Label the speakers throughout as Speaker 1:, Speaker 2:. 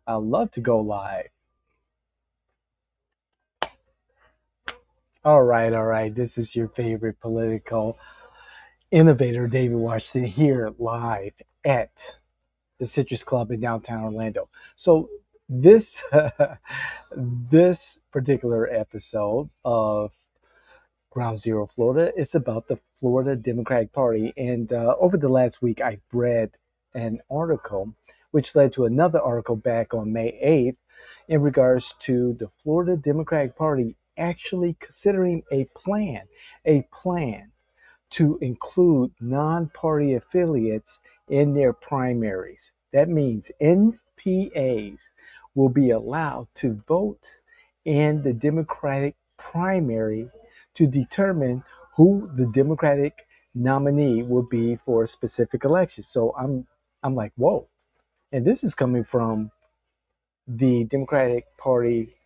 Speaker 1: I love to go live. All right. This is your favorite political innovator, David Washington, here live at the Citrus Club in downtown Orlando. So this this particular episode of Ground Zero Florida is about the Florida Democratic Party, and over the last week, I've read an article which led to another article back on May 8th in regards to the Florida Democratic Party actually considering a plan to include non-party affiliates in their primaries. That means NPAs will be allowed to vote in the Democratic primary to determine who the Democratic nominee will be for a specific election. So I'm like, whoa. And this is coming from the Democratic Party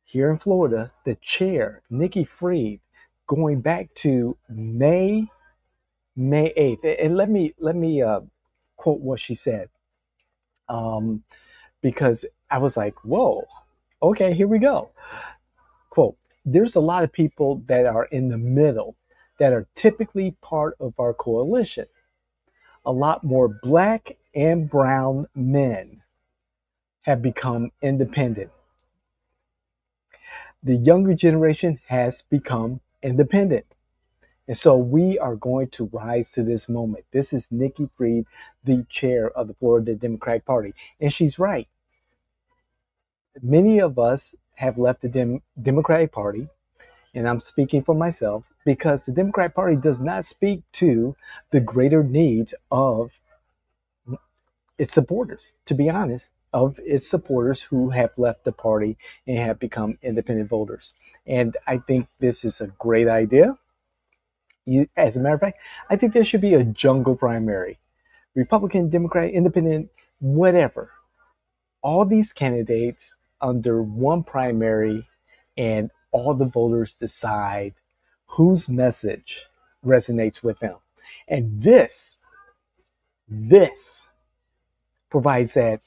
Speaker 1: here in Florida, the chair, Nikki Fried, going back to May 8th. And let me quote what she said. Um, because I was like, whoa, okay, here we go. Quote, there's a lot of people that are in the middle that are typically part of our coalition. A lot more black and brown men have become independent. The younger generation has become independent. And so we are going to rise to this moment. This is Nikki Fried, the chair of the Florida Democratic Party. And she's right. Many of us have left the Democratic Party, and I'm speaking for myself, because the Democratic Party does not speak to the greater needs of its supporters, to be honest, of its supporters who have left the party and have become independent voters. And I think this is a great idea. As a matter of fact, I think there should be a jungle primary. Republican, Democrat, Independent, whatever. All these candidates under one primary, and all the voters decide whose message resonates with them. And this provides that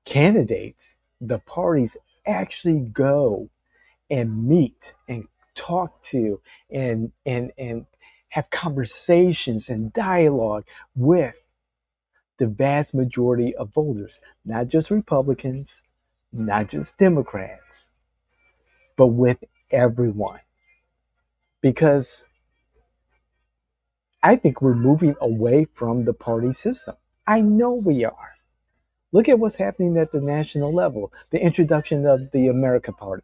Speaker 1: candidates, the parties actually go and meet and talk to and have conversations and dialogue with the vast majority of voters, not just Republicans, not just Democrats, but with everyone. Because I think we're moving away from the party system. I know we are. Look at what's happening at the national level, the introduction of the America Party.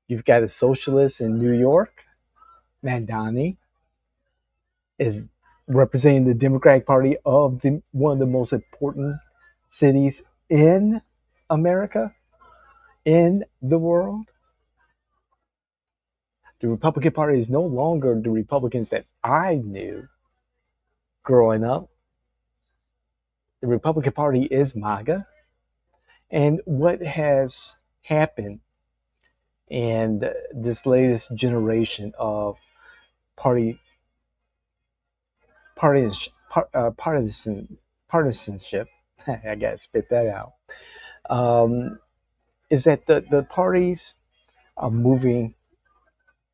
Speaker 1: You've got a socialist in New York, Mandani, is representing the Democratic Party of one of the most important cities in America, in the world. The Republican Party is no longer the Republicans that I knew growing up. The Republican Party is MAGA. And what has happened in this latest generation of party partisan partisanship, I gotta spit that out, um, is that the parties are moving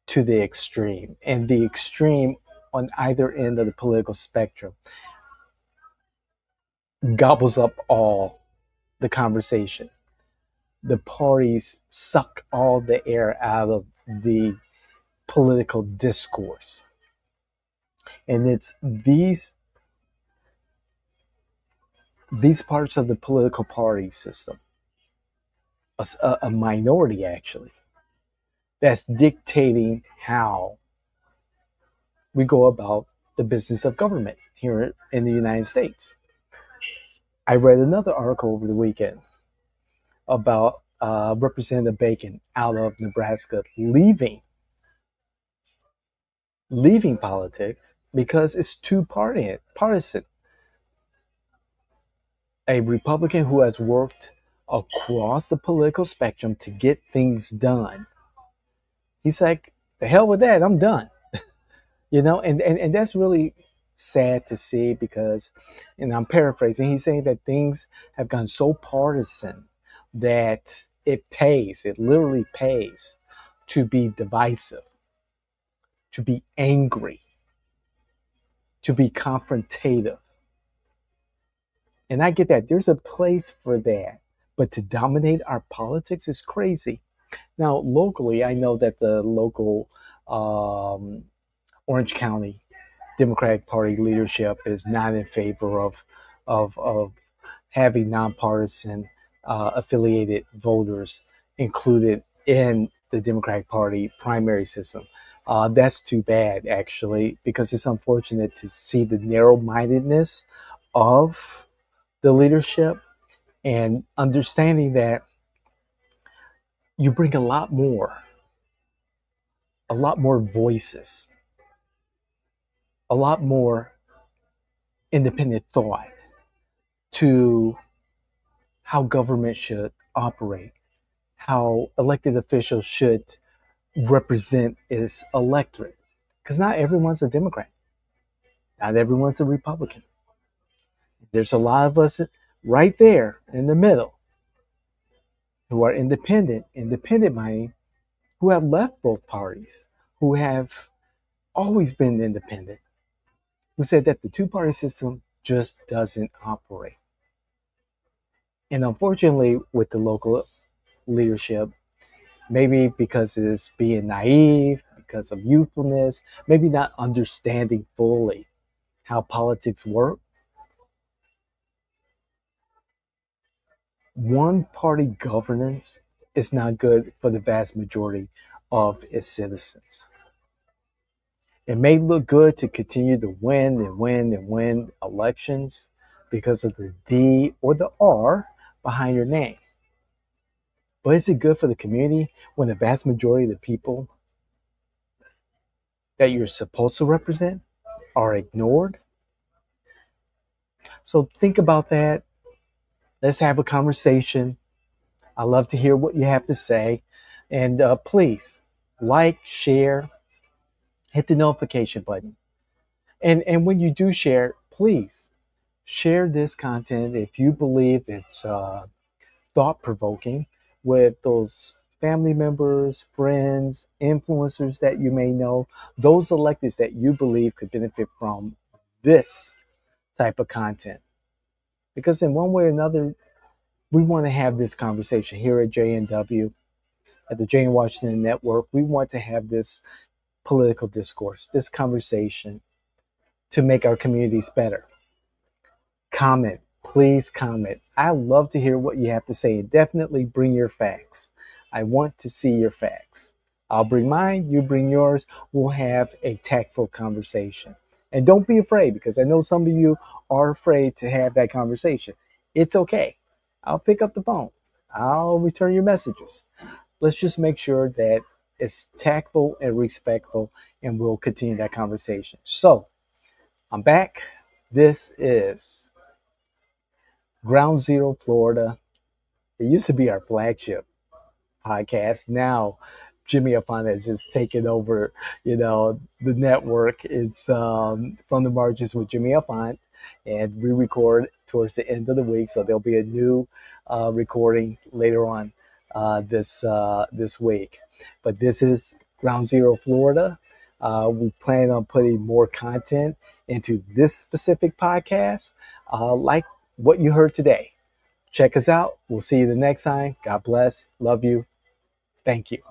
Speaker 1: to the extreme, and the extreme on either end of the political spectrum gobbles up all the conversation. The parties suck all the air out of the political discourse. And it's these parts of the political party system, a minority actually, that's dictating how we go about the business of government here in the United States. I read another article over the weekend about Representative Bacon out of Nebraska leaving politics because it's too partisan. A Republican who has worked across the political spectrum to get things done. He's like, the hell with that, I'm done. And that's really sad to see because, and I'm paraphrasing, he's saying that things have gone so partisan that it literally pays to be divisive, to be angry, to be confrontative. And I get that. There's a place for that. But to dominate our politics is crazy. Now, locally, I know that the local um, Orange County Democratic Party leadership is not in favor of having nonpartisan affiliated voters included in the Democratic Party primary system. That's too bad, actually, because it's unfortunate to see the narrow mindedness of the leadership and understanding that you bring a lot more voices, a lot more independent thought to how government should operate, how elected officials should represent its electorate. Because not everyone's a Democrat, not everyone's a Republican. There's a lot of us right there in the middle who are independent minded, who have left both parties, who have always been independent, who said that the two party system just doesn't operate. And unfortunately, with the local leadership, maybe because it's being naive, because of youthfulness, maybe not understanding fully how politics work, one party governance is not good for the vast majority of its citizens. It may look good to continue to win and win and win elections because of the D or the R behind your name. But is it good for the community when the vast majority of the people that you're supposed to represent are ignored? So think about that. Let's have a conversation. I love to hear what you have to say. And please like, share, hit the notification button. And when you do share, please share this content if you believe it's thought provoking with those family members, friends, influencers that you may know, those electeds that you believe could benefit from this type of content. Because in one way or another, we want to have this conversation here at JNW, at the Jane Washington Network. We want to have this political discourse, this conversation to make our communities better. Comment, please comment. I love to hear what you have to say and definitely bring your facts. I want to see your facts. I'll bring mine, you bring yours. We'll have a tactful conversation. And don't be afraid because I know some of you are afraid to have that conversation. It's okay. I'll pick up the phone. I'll return your messages. Let's just make sure that it's tactful and respectful, and we'll continue that conversation. So, I'm back. This is Ground Zero Florida. It used to be our flagship podcast. Now, Jimmy Afant has just taken over, the network. It's From the Margins with Jimmy Afant, and we record towards the end of the week. So there'll be a new recording later on this week. But this is Ground Zero Florida. We plan on putting more content into this specific podcast, like what you heard today. Check us out. We'll see you the next time. God bless. Love you. Thank you.